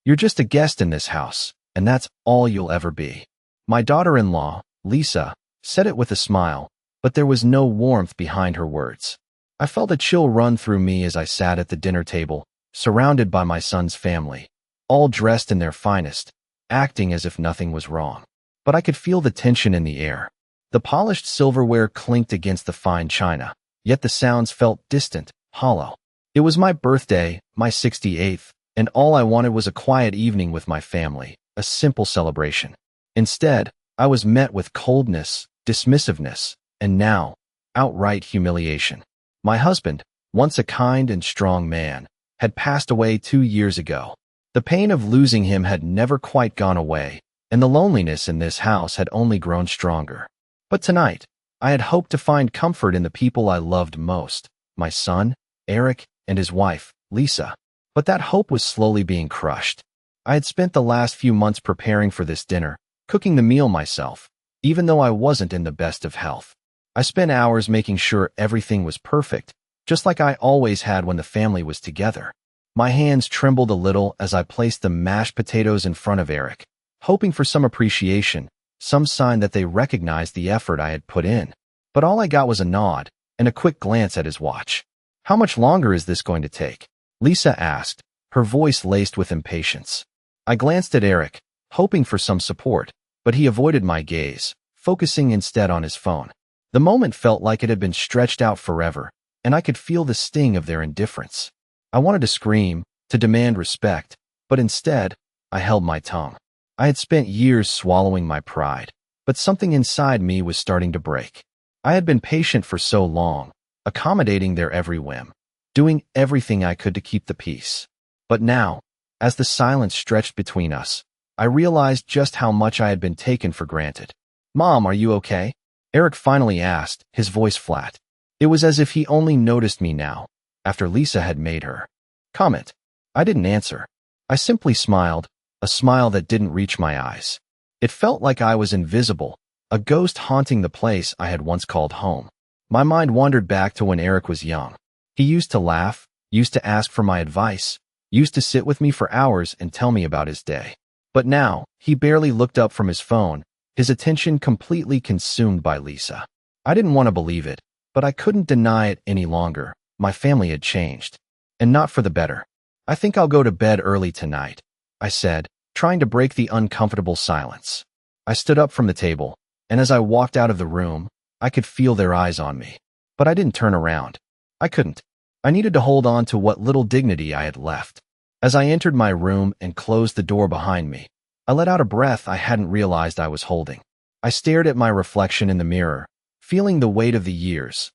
You're just a guest in this house, and that's all you'll ever be." My daughter-in-law, Lisa, said it with a smile, but there was no warmth behind her words. I felt a chill run through me as I sat at the dinner table, surrounded by my son's family, all dressed in their finest, acting as if nothing was wrong. But I could feel the tension in the air. The polished silverware clinked against the fine china, yet the sounds felt distant, hollow. It was my birthday, my 68th, and all I wanted was a quiet evening with my family, a simple celebration. Instead, I was met with coldness, dismissiveness, and now, outright humiliation. My husband, once a kind and strong man, had passed away 2 years ago. The pain of losing him had never quite gone away, and the loneliness in this house had only grown stronger. But tonight, I had hoped to find comfort in the people I loved most, my son, Eric, and his wife, Lisa. But that hope was slowly being crushed. I had spent the last few months preparing for this dinner, cooking the meal myself, even though I wasn't in the best of health. I spent hours making sure everything was perfect, just like I always had when the family was together. My hands trembled a little as I placed the mashed potatoes in front of Eric, hoping for some appreciation, some sign that they recognized the effort I had put in. But all I got was a nod and a quick glance at his watch. "How much longer is this going to take?" Lisa asked, her voice laced with impatience. I glanced at Eric, hoping for some support, but he avoided my gaze, focusing instead on his phone. The moment felt like it had been stretched out forever, and I could feel the sting of their indifference. I wanted to scream, to demand respect, but instead, I held my tongue. I had spent years swallowing my pride, but something inside me was starting to break. I had been patient for so long, accommodating their every whim, doing everything I could to keep the peace. But now, as the silence stretched between us, I realized just how much I had been taken for granted. "Mom, are you okay?" Eric finally asked, his voice flat. It was as if he only noticed me now, after Lisa had made her comment. I didn't answer. I simply smiled, a smile that didn't reach my eyes. It felt like I was invisible, a ghost haunting the place I had once called home. My mind wandered back to when Eric was young. He used to laugh, used to ask for my advice, used to sit with me for hours and tell me about his day. But now, he barely looked up from his phone, his attention completely consumed by Lisa. I didn't want to believe it, but I couldn't deny it any longer. My family had changed. And not for the better. "I think I'll go to bed early tonight," I said, trying to break the uncomfortable silence. I stood up from the table, and as I walked out of the room, I could feel their eyes on me. But I didn't turn around. I couldn't. I needed to hold on to what little dignity I had left. As I entered my room and closed the door behind me, I let out a breath I hadn't realized I was holding. I stared at my reflection in the mirror, feeling the weight of the years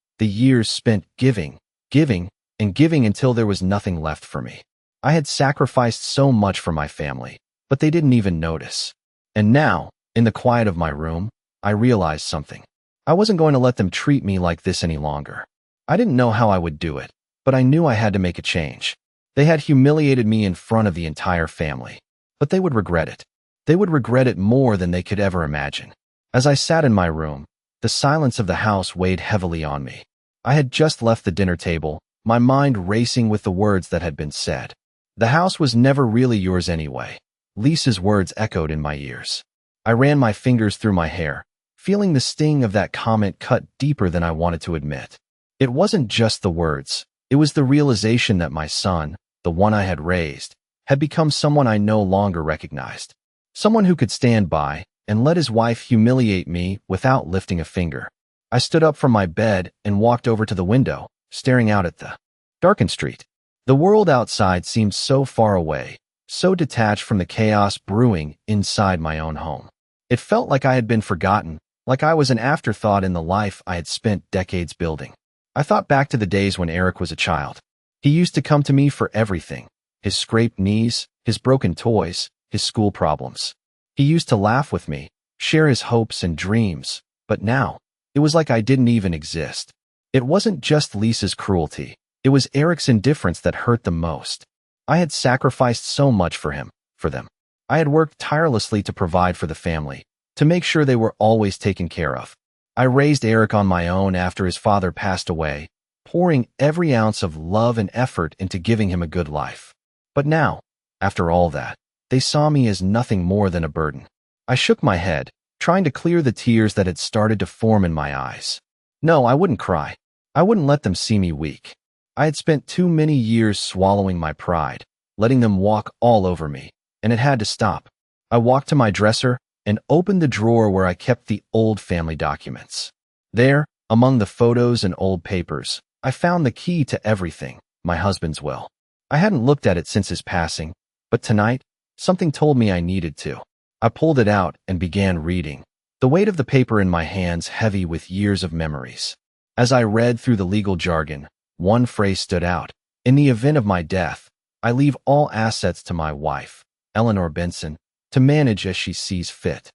spent giving, and giving until there was nothing left for me. I had sacrificed so much for my family, but they didn't even notice. And now, in the quiet of my room, I realized something. I wasn't going to let them treat me like this any longer. I didn't know how I would do it, but I knew I had to make a change. They had humiliated me in front of the entire family, but they would regret it. They would regret it more than they could ever imagine. As I sat in my room, the silence of the house weighed heavily on me. I had just left the dinner table, my mind racing with the words that had been said. "The house was never really yours anyway." Lisa's words echoed in my ears. I ran my fingers through my hair, feeling the sting of that comment cut deeper than I wanted to admit. It wasn't just the words, it was the realization that my son, the one I had raised, had become someone I no longer recognized. Someone who could stand by and let his wife humiliate me without lifting a finger. I stood up from my bed and walked over to the window, staring out at the darkened street. The world outside seemed so far away, so detached from the chaos brewing inside my own home. It felt like I had been forgotten, like I was an afterthought in the life I had spent decades building. I thought back to the days when Eric was a child. He used to come to me for everything: his scraped knees, his broken toys, his school problems. He used to laugh with me, share his hopes and dreams, but now, it was like I didn't even exist. It wasn't just Lisa's cruelty, it was Eric's indifference that hurt the most. I had sacrificed so much for him, for them. I had worked tirelessly to provide for the family, to make sure they were always taken care of. I raised Eric on my own after his father passed away, pouring every ounce of love and effort into giving him a good life. But now, after all that, They saw me as nothing more than a burden. I shook my head, trying to clear the tears that had started to form in my eyes. No, I wouldn't cry. I wouldn't let them see me weak. I had spent too many years swallowing my pride, letting them walk all over me, and it had to stop. I walked to my dresser and opened the drawer where I kept the old family documents. There, among the photos and old papers, I found the key to everything, my husband's will. I hadn't looked at it since his passing, but tonight, something told me I needed to. I pulled it out and began reading, the weight of the paper in my hands heavy with years of memories. As I read through the legal jargon, one phrase stood out. In the event of my death, I leave all assets to my wife, Eleanor Benson, to manage as she sees fit.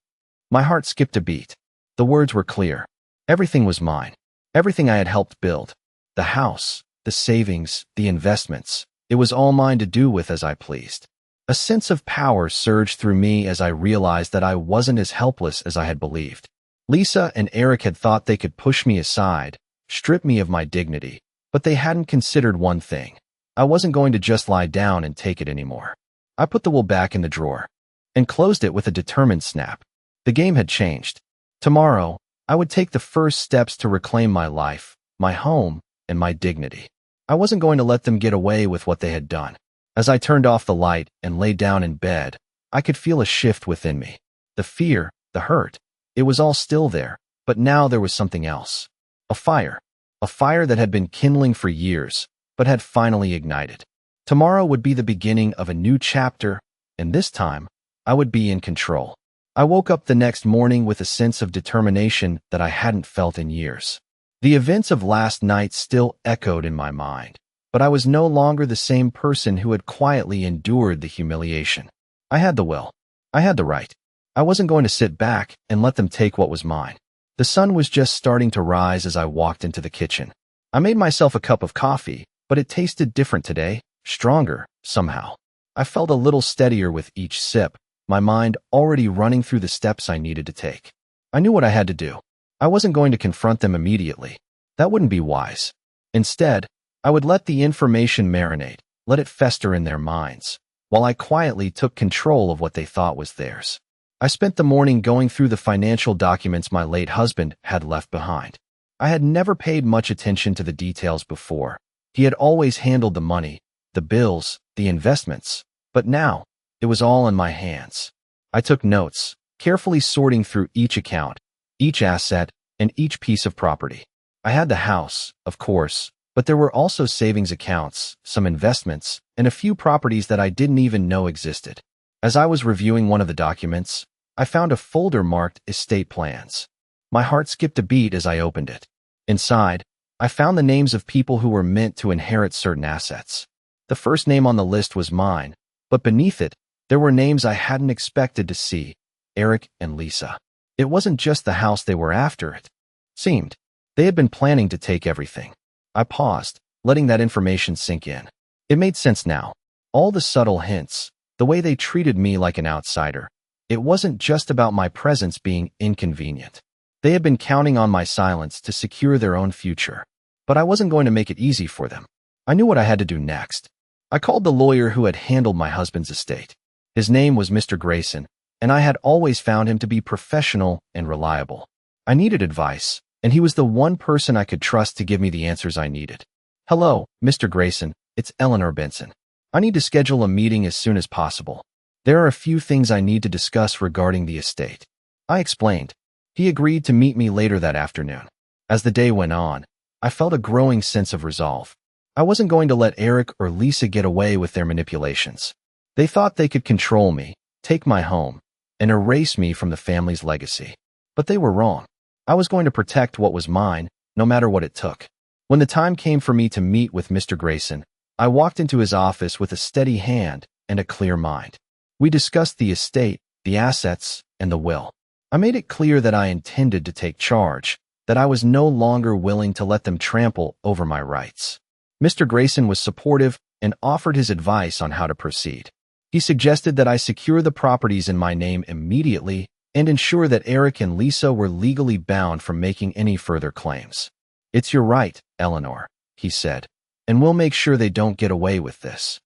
My heart skipped a beat. The words were clear. Everything was mine. Everything I had helped build. The house, the savings, the investments. It was all mine to do with as I pleased. A sense of power surged through me as I realized that I wasn't as helpless as I had believed. Lisa and Eric had thought they could push me aside, strip me of my dignity, but they hadn't considered one thing. I wasn't going to just lie down and take it anymore. I put the will back in the drawer and closed it with a determined snap. The game had changed. Tomorrow, I would take the first steps to reclaim my life, my home, and my dignity. I wasn't going to let them get away with what they had done. As I turned off the light and lay down in bed, I could feel a shift within me. The fear, the hurt, it was all still there, but now there was something else. A fire that had been kindling for years, but had finally ignited. Tomorrow would be the beginning of a new chapter, and this time, I would be in control. I woke up the next morning with a sense of determination that I hadn't felt in years. The events of last night still echoed in my mind, but I was no longer the same person who had quietly endured the humiliation. I had the will. I had the right. I wasn't going to sit back and let them take what was mine. The sun was just starting to rise as I walked into the kitchen. I made myself a cup of coffee, but it tasted different today, stronger, somehow. I felt a little steadier with each sip, my mind already running through the steps I needed to take. I knew what I had to do. I wasn't going to confront them immediately. That wouldn't be wise. Instead, I would let the information marinate, let it fester in their minds, while I quietly took control of what they thought was theirs. I spent the morning going through the financial documents my late husband had left behind. I had never paid much attention to the details before. He had always handled the money, the bills, the investments, but now, it was all in my hands. I took notes, carefully sorting through each account, each asset, and each piece of property. I had the house, of course, but there were also savings accounts, some investments, and a few properties that I didn't even know existed. As I was reviewing one of the documents, I found a folder marked Estate Plans. My heart skipped a beat as I opened it. Inside, I found the names of people who were meant to inherit certain assets. The first name on the list was mine, but beneath it, there were names I hadn't expected to see, Eric and Lisa. It wasn't just the house they were after, it seemed. They had been planning to take everything. I paused, letting that information sink in. It made sense now. All the subtle hints, the way they treated me like an outsider. It wasn't just about my presence being inconvenient. They had been counting on my silence to secure their own future. But I wasn't going to make it easy for them. I knew what I had to do next. I called the lawyer who had handled my husband's estate. His name was Mr. Grayson, and I had always found him to be professional and reliable. I needed advice, and he was the one person I could trust to give me the answers I needed. Hello, Mr. Grayson, it's Eleanor Benson. I need to schedule a meeting as soon as possible. There are a few things I need to discuss regarding the estate. I explained. He agreed to meet me later that afternoon. As the day went on, I felt a growing sense of resolve. I wasn't going to let Eric or Lisa get away with their manipulations. They thought they could control me, take my home, and erase me from the family's legacy. But they were wrong. I was going to protect what was mine, no matter what it took. When the time came for me to meet with Mr. Grayson, I walked into his office with a steady hand and a clear mind. We discussed the estate, the assets, and the will. I made it clear that I intended to take charge, that I was no longer willing to let them trample over my rights. Mr. Grayson was supportive and offered his advice on how to proceed. He suggested that I secure the properties in my name immediately and ensure that Eric and Lisa were legally bound from making any further claims. It's your right, Eleanor, he said, and we'll make sure they don't get away with this.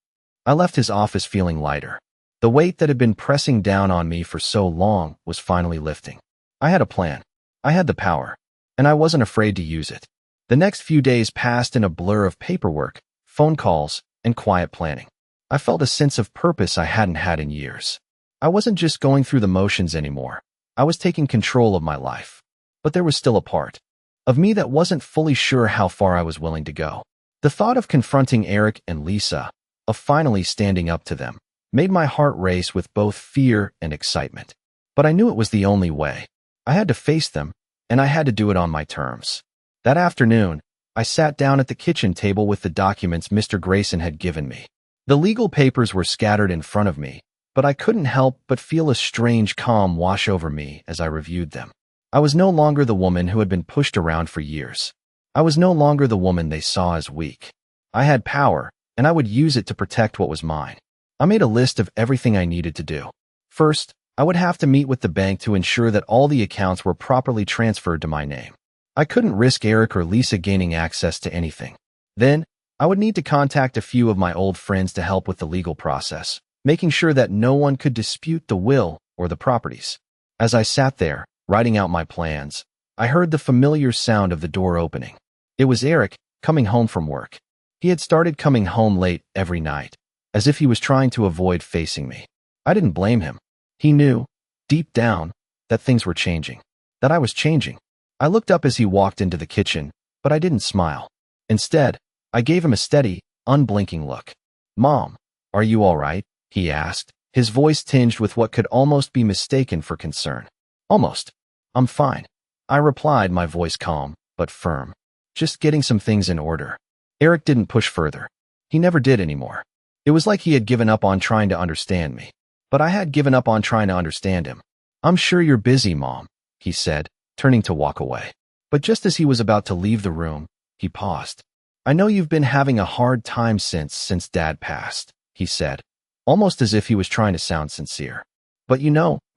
I left his office feeling lighter. The weight that had been pressing down on me for so long was finally lifting. I had a plan. I had the power, and I wasn't afraid to use it. The next few days passed in a blur of paperwork, phone calls, and quiet planning. I felt a sense of purpose I hadn't had in years. I wasn't just going through the motions anymore. I was taking control of my life. But there was still a part of me that wasn't fully sure how far I was willing to go. The thought of confronting Eric and Lisa, of finally standing up to them, made my heart race with both fear and excitement. But I knew it was the only way. I had to face them, and I had to do it on my terms. That afternoon, I sat down at the kitchen table with the documents Mr. Grayson had given me. The legal papers were scattered in front of me, but I couldn't help but feel a strange calm wash over me as I reviewed them. I was no longer the woman who had been pushed around for years. I was no longer the woman they saw as weak. I had power, and I would use it to protect what was mine. I made a list of everything I needed to do. First, I would have to meet with the bank to ensure that all the accounts were properly transferred to my name. I couldn't risk Eric or Lisa gaining access to anything. Then, I would need to contact a few of my old friends to help with the legal process, making sure that no one could dispute the will or the properties. As I sat there, writing out my plans, I heard the familiar sound of the door opening. It was Eric, coming home from work. He had started coming home late every night, as if he was trying to avoid facing me. I didn't blame him. He knew, deep down, that things were changing, that I was changing. I looked up as he walked into the kitchen, but I didn't smile. Instead, I gave him a steady, unblinking look. "Mom, are you all right?" he asked, his voice tinged with what could almost be mistaken for concern. "Almost. I'm fine," I replied, my voice calm, but firm. "Just getting some things in order." Eric didn't push further. He never did anymore. It was like he had given up on trying to understand me. But I had given up on trying to understand him. "I'm sure you're busy, Mom," he said, turning to walk away. But just as he was about to leave the room, he paused. "I know you've been having a hard time since Dad passed," he said, almost as if he was trying to sound sincere. "But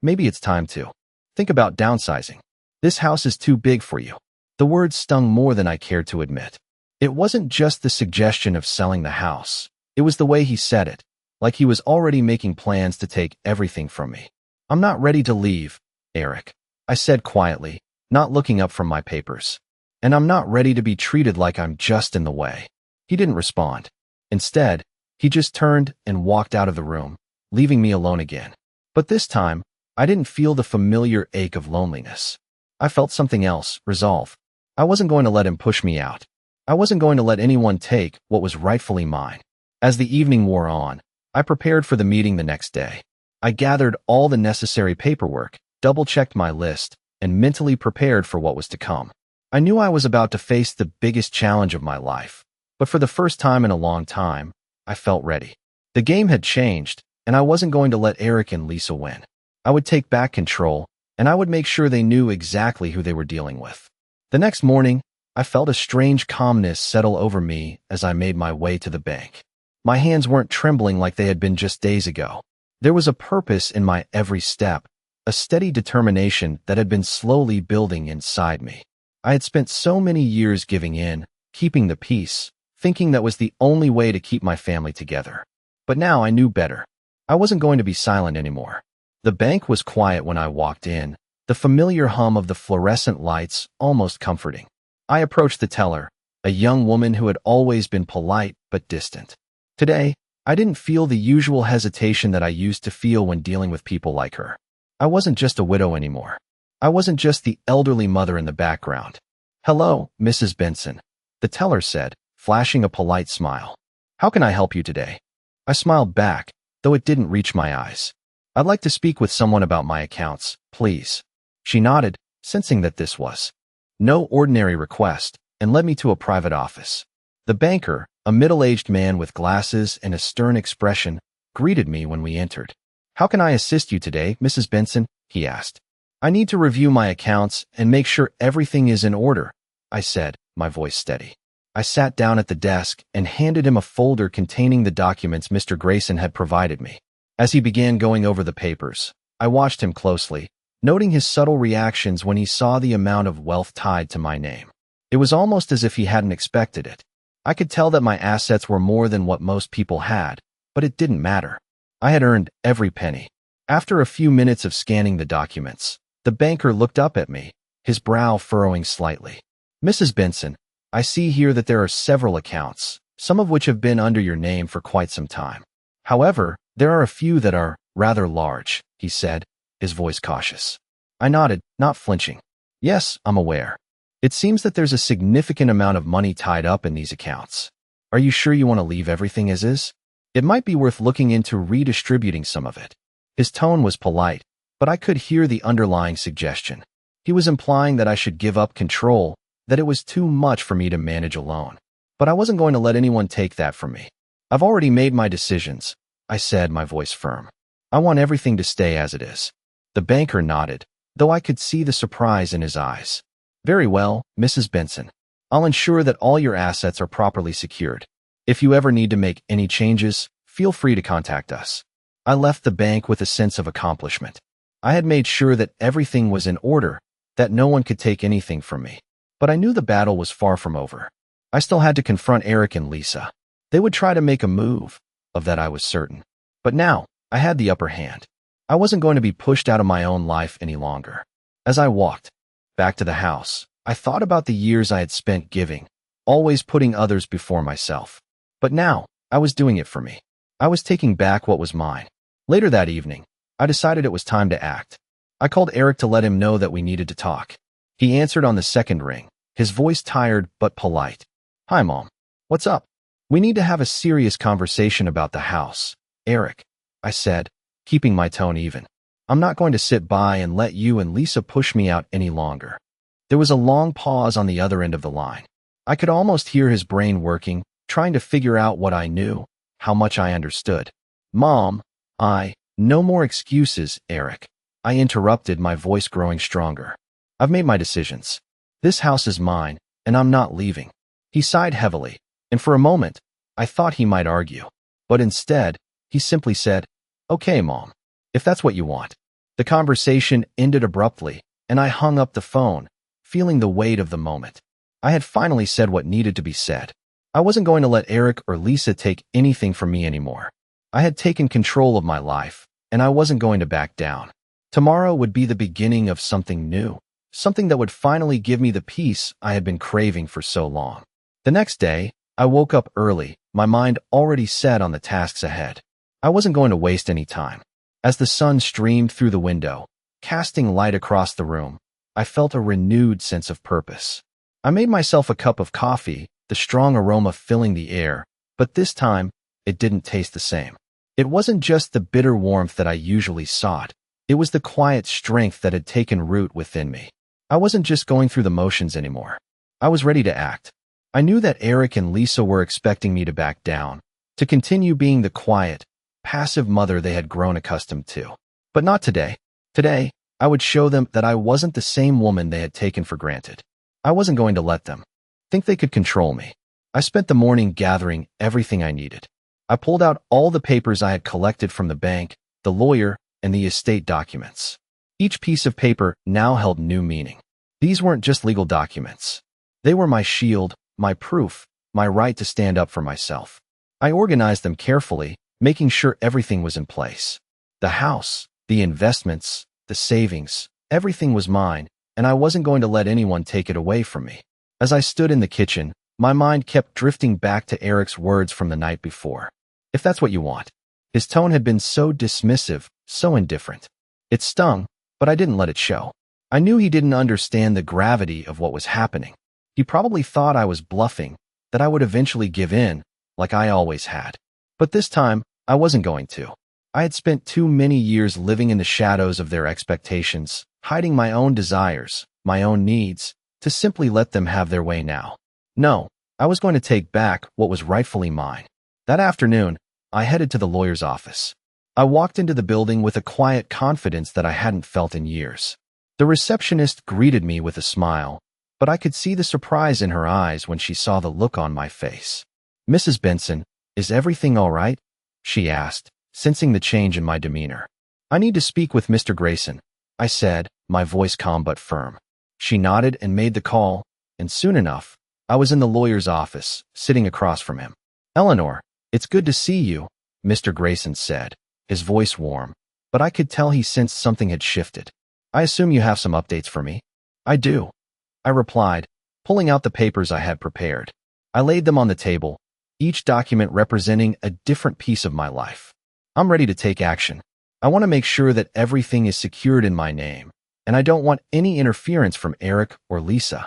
maybe it's time to think about downsizing. This house is too big for you." The words stung more than I cared to admit. It wasn't just the suggestion of selling the house. It was the way he said it, like he was already making plans to take everything from me. "I'm not ready to leave, Eric," I said quietly, not looking up from my papers. "And I'm not ready to be treated like I'm just in the way." He didn't respond. Instead, he just turned and walked out of the room, leaving me alone again. But this time, I didn't feel the familiar ache of loneliness. I felt something else, resolve. I wasn't going to let him push me out. I wasn't going to let anyone take what was rightfully mine. As the evening wore on, I prepared for the meeting the next day. I gathered all the necessary paperwork, double-checked my list, and mentally prepared for what was to come. I knew I was about to face the biggest challenge of my life, but for the first time in a long time, I felt ready. The game had changed, and I wasn't going to let Eric and Lisa win. I would take back control, and I would make sure they knew exactly who they were dealing with. The next morning, I felt a strange calmness settle over me as I made my way to the bank. My hands weren't trembling like they had been just days ago. There was a purpose in my every step, a steady determination that had been slowly building inside me. I had spent so many years giving in, keeping the peace, thinking that was the only way to keep my family together. But now I knew better. I wasn't going to be silent anymore. The bank was quiet when I walked in, the familiar hum of the fluorescent lights almost comforting. I approached the teller, a young woman who had always been polite but distant. Today, I didn't feel the usual hesitation that I used to feel when dealing with people like her. I wasn't just a widow anymore. I wasn't just the elderly mother in the background. "Hello, Mrs. Benson," the teller said, flashing a polite smile. "How can I help you today?" I smiled back, though it didn't reach my eyes. "I'd like to speak with someone about my accounts, please." She nodded, sensing that this was no ordinary request, and led me to a private office. The banker, a middle-aged man with glasses and a stern expression, greeted me when we entered. "How can I assist you today, Mrs. Benson?" he asked. "I need to review my accounts and make sure everything is in order," I said, my voice steady. I sat down at the desk and handed him a folder containing the documents Mr. Grayson had provided me. As he began going over the papers, I watched him closely, noting his subtle reactions when he saw the amount of wealth tied to my name. It was almost as if he hadn't expected it. I could tell that my assets were more than what most people had, but it didn't matter. I had earned every penny. After a few minutes of scanning the documents, the banker looked up at me, his brow furrowing slightly. Mrs. Benson, I see here that there are several accounts, some of which have been under your name for quite some time. However, there are a few that are rather large, he said, his voice cautious. I nodded, not flinching. Yes, I'm aware. It seems that there's a significant amount of money tied up in these accounts. Are you sure you want to leave everything as is? It might be worth looking into redistributing some of it. His tone was polite, but I could hear the underlying suggestion. He was implying that I should give up control, that it was too much for me to manage alone. But I wasn't going to let anyone take that from me. I've already made my decisions, I said, my voice firm. I want everything to stay as it is. The banker nodded, though I could see the surprise in his eyes. Very well, Mrs. Benson. I'll ensure that all your assets are properly secured. If you ever need to make any changes, feel free to contact us. I left the bank with a sense of accomplishment. I had made sure that everything was in order, that no one could take anything from me. But I knew the battle was far from over. I still had to confront Eric and Lisa. They would try to make a move, of that I was certain. But now, I had the upper hand. I wasn't going to be pushed out of my own life any longer. As I walked back to the house, I thought about the years I had spent giving, always putting others before myself. But now, I was doing it for me. I was taking back what was mine. Later that evening, I decided it was time to act. I called Eric to let him know that we needed to talk. He answered on the second ring, his voice tired but polite. Hi, Mom. What's up? We need to have a serious conversation about the house, Eric, I said, keeping my tone even. I'm not going to sit by and let you and Lisa push me out any longer. There was a long pause on the other end of the line. I could almost hear his brain working, trying to figure out what I knew, how much I understood. Mom, no more excuses, Eric. I interrupted, my voice growing stronger. I've made my decisions. This house is mine, and I'm not leaving. He sighed heavily, and for a moment, I thought he might argue. But instead, he simply said, Okay, Mom, if that's what you want. The conversation ended abruptly, and I hung up the phone, feeling the weight of the moment. I had finally said what needed to be said. I wasn't going to let Eric or Lisa take anything from me anymore. I had taken control of my life, and I wasn't going to back down. Tomorrow would be the beginning of something new, something that would finally give me the peace I had been craving for so long. The next day, I woke up early, my mind already set on the tasks ahead. I wasn't going to waste any time. As the sun streamed through the window, casting light across the room, I felt a renewed sense of purpose. I made myself a cup of coffee, the strong aroma filling the air, but this time, it didn't taste the same. It wasn't just the bitter warmth that I usually sought. It was the quiet strength that had taken root within me. I wasn't just going through the motions anymore. I was ready to act. I knew that Eric and Lisa were expecting me to back down, to continue being the quiet, passive mother they had grown accustomed to. But not today. Today, I would show them that I wasn't the same woman they had taken for granted. I wasn't going to let them think they could control me. I spent the morning gathering everything I needed. I pulled out all the papers I had collected from the bank, the lawyer, and the estate documents. Each piece of paper now held new meaning. These weren't just legal documents. They were my shield, my proof, my right to stand up for myself. I organized them carefully, making sure everything was in place. The house, the investments, the savings, everything was mine, and I wasn't going to let anyone take it away from me. As I stood in the kitchen, my mind kept drifting back to Eric's words from the night before. If that's what you want. His tone had been so dismissive, so indifferent. It stung, but I didn't let it show. I knew he didn't understand the gravity of what was happening. He probably thought I was bluffing, that I would eventually give in, like I always had. But this time, I wasn't going to. I had spent too many years living in the shadows of their expectations, hiding my own desires, my own needs, to simply let them have their way now. No, I was going to take back what was rightfully mine. That afternoon, I headed to the lawyer's office. I walked into the building with a quiet confidence that I hadn't felt in years. The receptionist greeted me with a smile, but I could see the surprise in her eyes when she saw the look on my face. Mrs. Benson, is everything all right? She asked, sensing the change in my demeanor. I need to speak with Mr. Grayson, I said, my voice calm but firm. She nodded and made the call, and soon enough, I was in the lawyer's office, sitting across from him. Eleanor, it's good to see you, Mr. Grayson said, his voice warm, but I could tell he sensed something had shifted. I assume you have some updates for me? I do, I replied, pulling out the papers I had prepared. I laid them on the table, each document representing a different piece of my life. I'm ready to take action. I want to make sure that everything is secured in my name, and I don't want any interference from Eric or Lisa.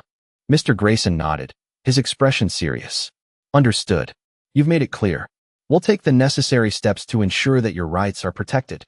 Mr. Grayson nodded, his expression serious. Understood. You've made it clear. We'll take the necessary steps to ensure that your rights are protected.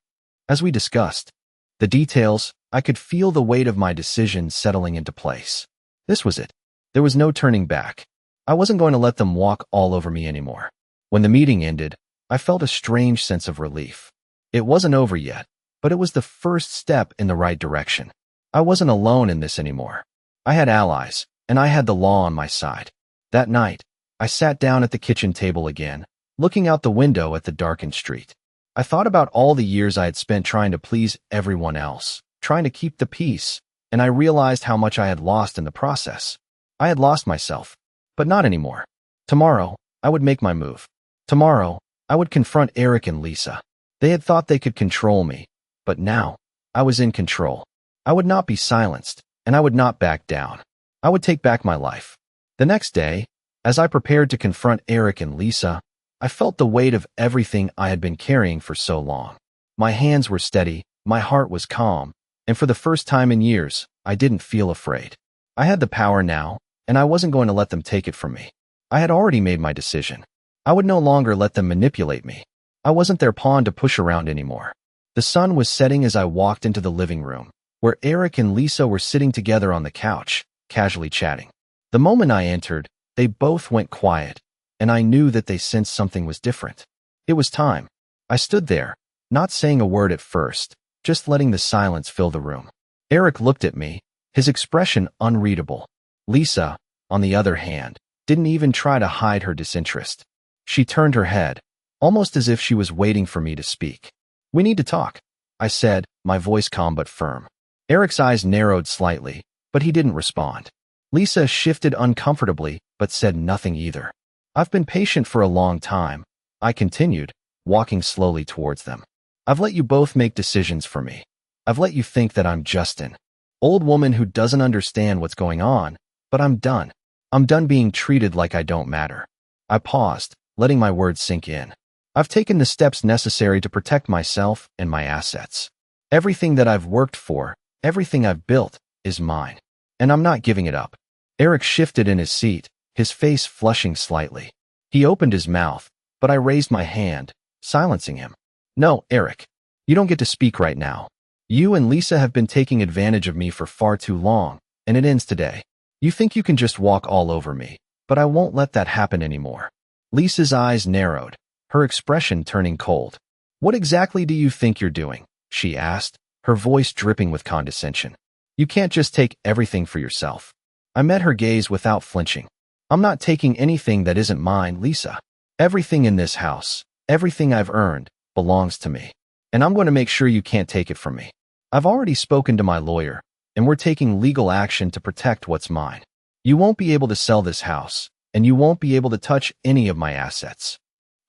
As we discussed, the details, I could feel the weight of my decision settling into place. This was it. There was no turning back. I wasn't going to let them walk all over me anymore. When the meeting ended, I felt a strange sense of relief. It wasn't over yet, but it was the first step in the right direction. I wasn't alone in this anymore. I had allies, and I had the law on my side. That night, I sat down at the kitchen table again, looking out the window at the darkened street. I thought about all the years I had spent trying to please everyone else, trying to keep the peace, and I realized how much I had lost in the process. I had lost myself, but not anymore. Tomorrow, I would make my move. Tomorrow, I would confront Eric and Lisa. They had thought they could control me, but now, I was in control. I would not be silenced, and I would not back down. I would take back my life. The next day, as I prepared to confront Eric and Lisa, I felt the weight of everything I had been carrying for so long. My hands were steady, my heart was calm, and for the first time in years, I didn't feel afraid. I had the power now, and I wasn't going to let them take it from me. I had already made my decision. I would no longer let them manipulate me. I wasn't their pawn to push around anymore. The sun was setting as I walked into the living room, where Eric and Lisa were sitting together on the couch, casually chatting. The moment I entered, they both went quiet, and I knew that they sensed something was different. It was time. I stood there, not saying a word at first, just letting the silence fill the room. Eric looked at me, his expression unreadable. Lisa, on the other hand, didn't even try to hide her disinterest. She turned her head, almost as if she was waiting for me to speak. We need to talk, I said, my voice calm but firm. Eric's eyes narrowed slightly, but he didn't respond. Lisa shifted uncomfortably, but said nothing either. I've been patient for a long time, I continued, walking slowly towards them. I've let you both make decisions for me. I've let you think that I'm just an old woman who doesn't understand what's going on, but I'm done. I'm done being treated like I don't matter. I paused, letting my words sink in. I've taken the steps necessary to protect myself and my assets. Everything that I've worked for, everything I've built, is mine. And I'm not giving it up. Eric shifted in his seat, his face flushing slightly. He opened his mouth, but I raised my hand, silencing him. No, Eric. You don't get to speak right now. You and Lisa have been taking advantage of me for far too long, and it ends today. You think you can just walk all over me, but I won't let that happen anymore. Lisa's eyes narrowed, her expression turning cold. What exactly do you think you're doing? She asked, her voice dripping with condescension. You can't just take everything for yourself. I met her gaze without flinching. I'm not taking anything that isn't mine, Lisa. Everything in this house, everything I've earned, belongs to me. And I'm going to make sure you can't take it from me. I've already spoken to my lawyer, and we're taking legal action to protect what's mine. You won't be able to sell this house, and you won't be able to touch any of my assets.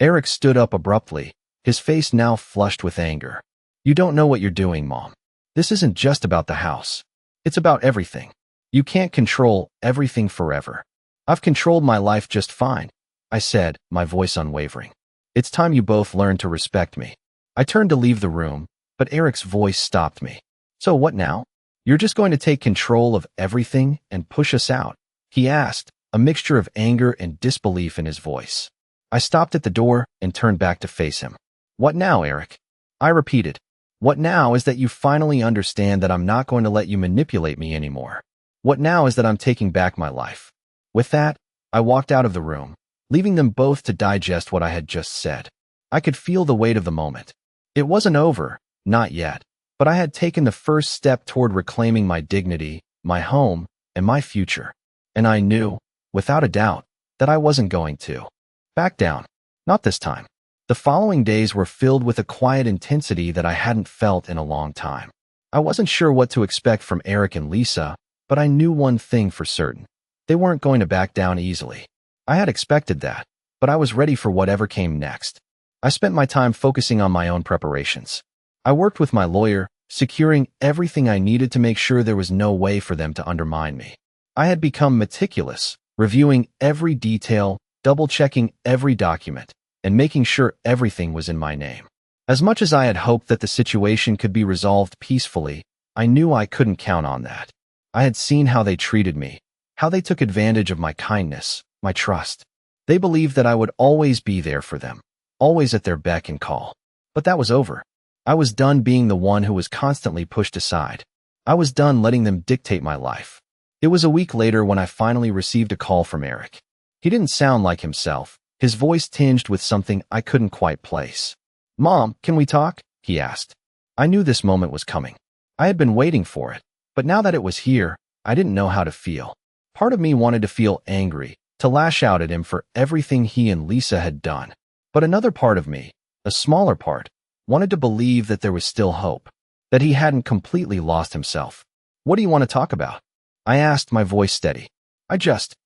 Eric stood up abruptly, his face now flushed with anger. You don't know what you're doing, Mom. This isn't just about the house. It's about everything. You can't control everything forever. I've controlled my life just fine, I said, my voice unwavering. It's time you both learn to respect me. I turned to leave the room, but Eric's voice stopped me. So what now? You're just going to take control of everything and push us out? He asked, a mixture of anger and disbelief in his voice. I stopped at the door and turned back to face him. What now, Eric? I repeated. What now is that you finally understand that I'm not going to let you manipulate me anymore. What now is that I'm taking back my life. With that, I walked out of the room, leaving them both to digest what I had just said. I could feel the weight of the moment. It wasn't over, not yet, but I had taken the first step toward reclaiming my dignity, my home, and my future. And I knew, without a doubt, that I wasn't going to back down. Not this time. The following days were filled with a quiet intensity that I hadn't felt in a long time. I wasn't sure what to expect from Eric and Lisa, but I knew one thing for certain. They weren't going to back down easily. I had expected that, but I was ready for whatever came next. I spent my time focusing on my own preparations. I worked with my lawyer, securing everything I needed to make sure there was no way for them to undermine me. I had become meticulous, reviewing every detail, double-checking every document, and making sure everything was in my name. As much as I had hoped that the situation could be resolved peacefully, I knew I couldn't count on that. I had seen how they treated me, how they took advantage of my kindness, my trust. They believed that I would always be there for them, always at their beck and call. But that was over. I was done being the one who was constantly pushed aside. I was done letting them dictate my life. It was a week later when I finally received a call from Eric. He didn't sound like himself, his voice tinged with something I couldn't quite place. "Mom, can we talk?" he asked. I knew this moment was coming. I had been waiting for it, but now that it was here, I didn't know how to feel. Part of me wanted to feel angry, to lash out at him for everything he and Lisa had done. But another part of me, a smaller part, wanted to believe that there was still hope, that he hadn't completely lost himself. "What do you want to talk about?" I asked, my voice steady. I just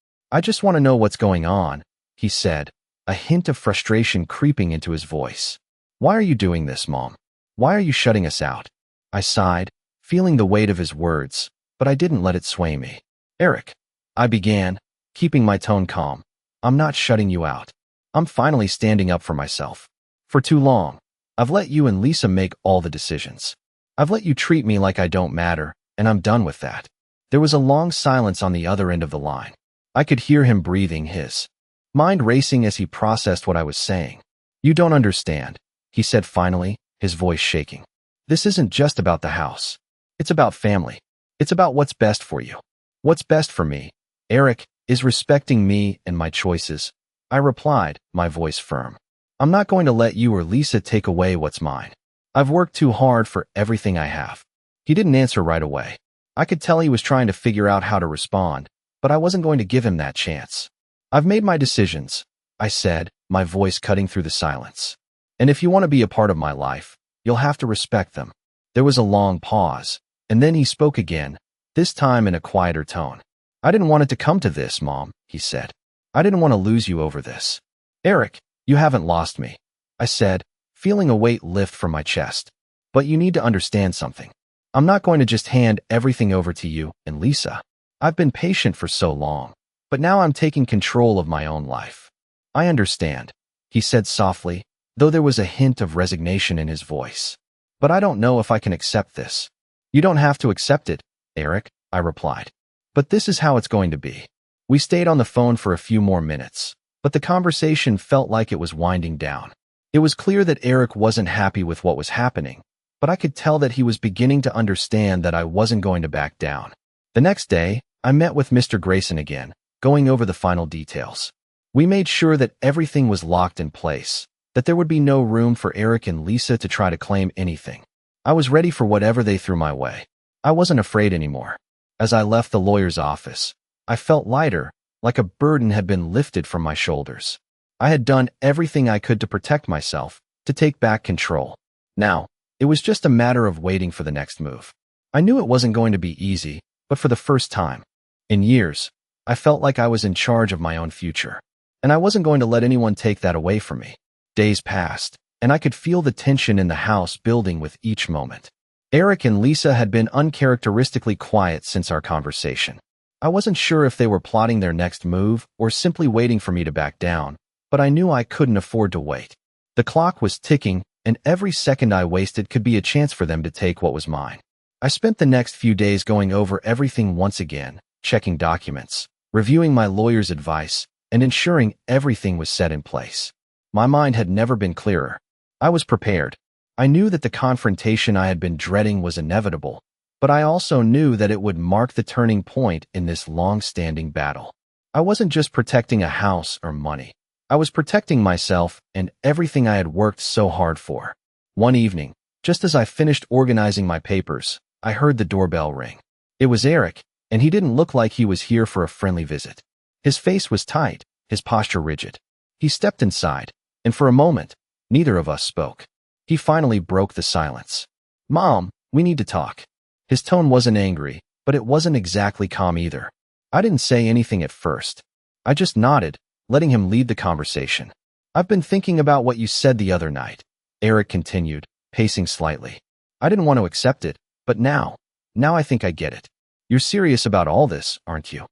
want to know what's going on," he said, a hint of frustration creeping into his voice. "Why are you doing this, Mom? Why are you shutting us out?" I sighed, feeling the weight of his words, but I didn't let it sway me. "Eric," I began, keeping my tone calm, "I'm not shutting you out. I'm finally standing up for myself. For too long, I've let you and Lisa make all the decisions. I've let you treat me like I don't matter, and I'm done with that." There was a long silence on the other end of the line. I could hear him breathing, his mind racing as he processed what I was saying. "You don't understand," he said finally, his voice shaking. "This isn't just about the house. It's about family. It's about what's best for you. What's best for me, Eric, is respecting me and my choices," I replied, my voice firm. "I'm not going to let you or Lisa take away what's mine. I've worked too hard for everything I have." He didn't answer right away. I could tell he was trying to figure out how to respond, but I wasn't going to give him that chance. "I've made my decisions," I said, my voice cutting through the silence. "And if you want to be a part of my life, you'll have to respect them." There was a long pause, and then he spoke again, this time in a quieter tone. "I didn't want it to come to this, Mom," he said. "I didn't want to lose you over this." "Eric, you haven't lost me," I said, feeling a weight lift from my chest. "But you need to understand something. I'm not going to just hand everything over to you and Lisa. I've been patient for so long, but now I'm taking control of my own life." "I understand," he said softly, though there was a hint of resignation in his voice. "But I don't know if I can accept this." "You don't have to accept it, Eric," I replied. "But this is how it's going to be." We stayed on the phone for a few more minutes, but the conversation felt like it was winding down. It was clear that Eric wasn't happy with what was happening, but I could tell that he was beginning to understand that I wasn't going to back down. The next day, I met with Mr. Grayson again, going over the final details. We made sure that everything was locked in place, that there would be no room for Eric and Lisa to try to claim anything. I was ready for whatever they threw my way. I wasn't afraid anymore. As I left the lawyer's office, I felt lighter, like a burden had been lifted from my shoulders. I had done everything I could to protect myself, to take back control. Now, it was just a matter of waiting for the next move. I knew it wasn't going to be easy, but for the first time in years, I felt like I was in charge of my own future, and I wasn't going to let anyone take that away from me. Days passed, and I could feel the tension in the house building with each moment. Eric and Lisa had been uncharacteristically quiet since our conversation. I wasn't sure if they were plotting their next move or simply waiting for me to back down, but I knew I couldn't afford to wait. The clock was ticking, and every second I wasted could be a chance for them to take what was mine. I spent the next few days going over everything once again, checking documents, reviewing my lawyer's advice, and ensuring everything was set in place. My mind had never been clearer. I was prepared. I knew that the confrontation I had been dreading was inevitable, but I also knew that it would mark the turning point in this long-standing battle. I wasn't just protecting a house or money. I was protecting myself and everything I had worked so hard for. One evening, just as I finished organizing my papers, I heard the doorbell ring. It was Eric, and he didn't look like he was here for a friendly visit. His face was tight, his posture rigid. He stepped inside, and for a moment, neither of us spoke. He finally broke the silence. "Mom, we need to talk." His tone wasn't angry, but it wasn't exactly calm either. I didn't say anything at first. I just nodded, letting him lead the conversation. I've been thinking about what you said the other night, Eric continued, pacing slightly. I didn't want to accept it, but now I think I get it. You're serious about all this, aren't you?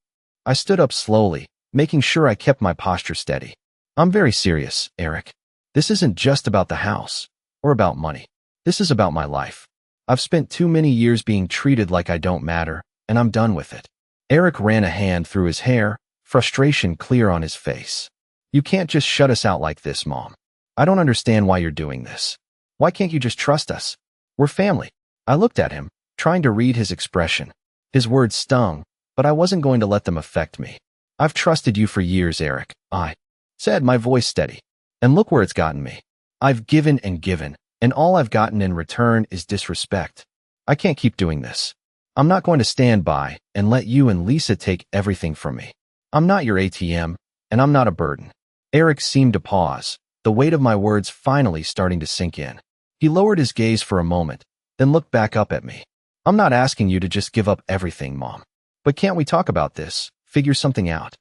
I stood up slowly, making sure I kept my posture steady. I'm very serious, Eric. This isn't just about the house or about money. This is about my life. I've spent too many years being treated like I don't matter, and I'm done with it. Eric ran a hand through his hair, frustration clear on his face. You can't just shut us out like this, Mom. I don't understand why you're doing this. Why can't you just trust us? We're family. I looked at him, trying to read his expression. His words stung, but I wasn't going to let them affect me. I've trusted you for years, Eric, I said, my voice steady. And look where it's gotten me. I've given, and all I've gotten in return is disrespect. I can't keep doing this. I'm not going to stand by and let you and Lisa take everything from me. I'm not your ATM, and I'm not a burden. Eric seemed to pause, the weight of my words finally starting to sink in. He lowered his gaze for a moment, then looked back up at me. I'm not asking you to just give up everything, Mom. But can't we talk about this, figure something out?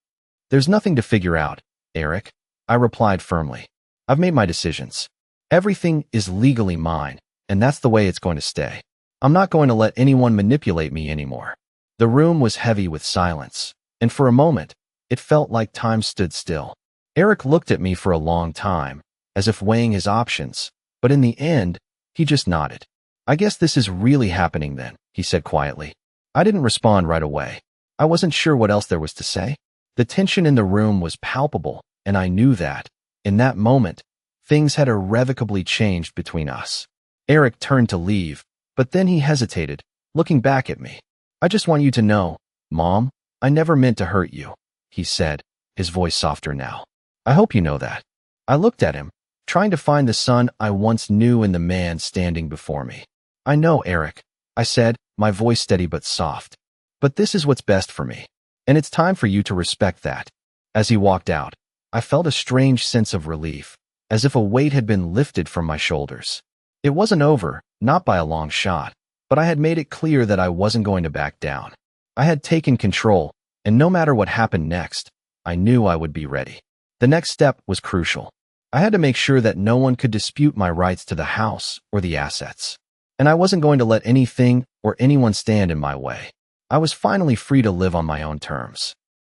There's nothing to figure out, Eric, I replied firmly. I've made my decisions. Everything is legally mine, and that's the way it's going to stay. I'm not going to let anyone manipulate me anymore. The room was heavy with silence, and for a moment, it felt like time stood still. Eric looked at me for a long time, as if weighing his options, but in the end, he just nodded. I guess this is really happening then, he said quietly. I didn't respond right away. I wasn't sure what else there was to say. The tension in the room was palpable, and I knew that, in that moment, things had irrevocably changed between us. Eric turned to leave, but then he hesitated, looking back at me. I just want you to know, Mom, I never meant to hurt you, he said, his voice softer now. I hope you know that. I looked at him, trying to find the son I once knew in the man standing before me. I know, Eric, I said, my voice steady but soft. But this is what's best for me, and it's time for you to respect that. As he walked out, I felt a strange sense of relief, as if a weight had been lifted from my shoulders. It wasn't over, not by a long shot, but I had made it clear that I wasn't going to back down. I had taken control, and no matter what happened next, I knew I would be ready. The next step was crucial. I had to make sure that no one could dispute my rights to the house or the assets. And I wasn't going to let anything or anyone stand in my way. I was finally free to live on my own terms.